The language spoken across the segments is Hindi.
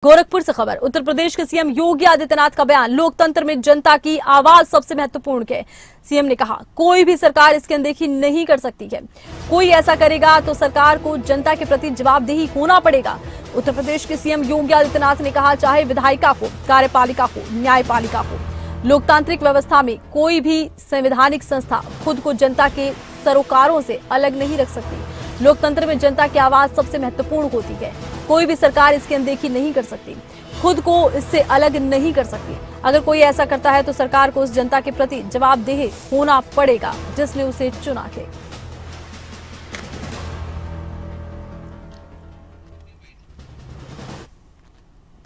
गोरखपुर से खबर। उत्तर प्रदेश के सीएम योगी आदित्यनाथ का बयान, लोकतंत्र में जनता की आवाज सबसे महत्वपूर्ण है। सीएम ने कहा, कोई भी सरकार इसकी अनदेखी नहीं कर सकती है। कोई ऐसा करेगा तो सरकार को जनता के प्रति जवाबदेही होना पड़ेगा। उत्तर प्रदेश के सीएम योगी आदित्यनाथ ने कहा, चाहे विधायिका हो, कार्यपालिका हो, न्यायपालिका हो, लोकतांत्रिक व्यवस्था में कोई भी संवैधानिक संस्था खुद को जनता के सरोकारों से अलग नहीं रख सकती। लोकतंत्र में जनता की आवाज सबसे महत्वपूर्ण होती है। कोई भी सरकार इसकी अनदेखी नहीं कर सकती, खुद को इससे अलग नहीं कर सकती। अगर कोई ऐसा करता है तो सरकार को उस जनता के प्रति जवाबदेह होना पड़ेगा जिसने उसे चुना है।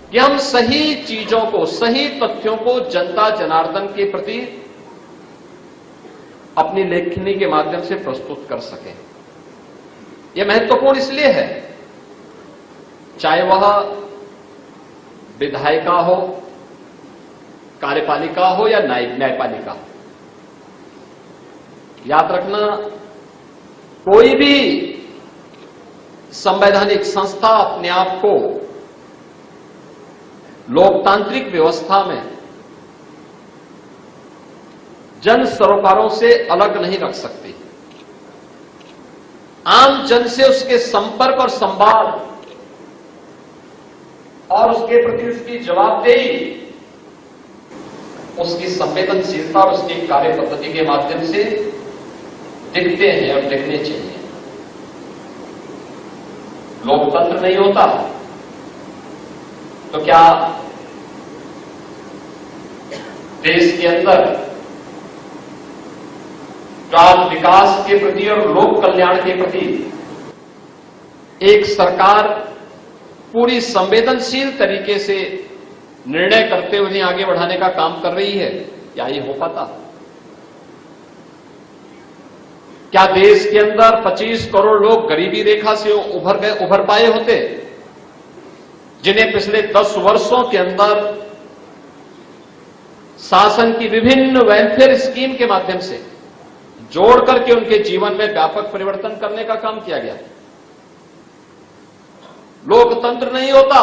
कि हम सही चीजों को, सही तथ्यों को जनता जनार्दन के प्रति अपनी लेखनी के माध्यम से प्रस्तुत कर सकें। यह महत्वपूर्ण इसलिए है, चाहे वह विधायिका हो, कार्यपालिका हो या न्यायपालिका। याद रखना, कोई भी संवैधानिक संस्था अपने आप को लोकतांत्रिक व्यवस्था में जन सरोकारों से अलग नहीं रख सकती। आम जन से उसके संपर्क और संवाद और उसके प्रति उसकी जवाबदेही, उसकी संवेदनशीलता और उसकी कार्य पद्धति के माध्यम से दिखते हैं और दिखने चाहिए। लोकतंत्र नहीं होता तो क्या देश के अंदर आज विकास के प्रति और लोक कल्याण के प्रति एक सरकार पूरी संवेदनशील तरीके से निर्णय करते हुए आगे बढ़ाने का काम कर रही है? क्या ये हो पाता? क्या देश के अंदर 25 करोड़ लोग गरीबी रेखा से उभर पाए होते, जिन्हें पिछले 10 वर्षों के अंदर शासन की विभिन्न वेलफेयर स्कीम के माध्यम से जोड़ करके उनके जीवन में व्यापक परिवर्तन करने का काम किया गया? लोकतंत्र नहीं होता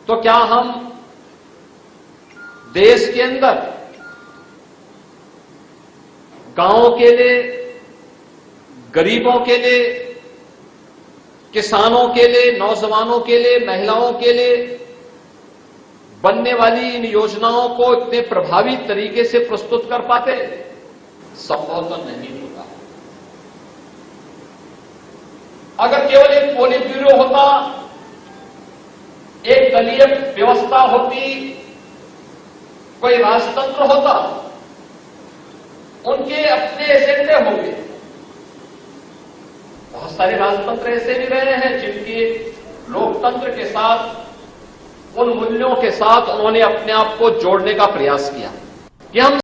तो क्या हम देश के अंदर गांवों के लिए, गरीबों के लिए, किसानों के लिए, नौजवानों के लिए, महिलाओं के लिए बनने वाली इन योजनाओं को इतने प्रभावी तरीके से प्रस्तुत कर पाते? संभव तो नहीं होता। अगर केवल एक पोलिट ब्यूरो होता, एक दलीय व्यवस्था होती, कोई राजतंत्र होता, उनके अपने एजेंडे होंगे। बहुत सारे राजतंत्र ऐसे भी रहे हैं जिनके लोकतंत्र के साथ, उन मूल्यों के साथ उन्होंने अपने आप को जोड़ने का प्रयास किया कि हम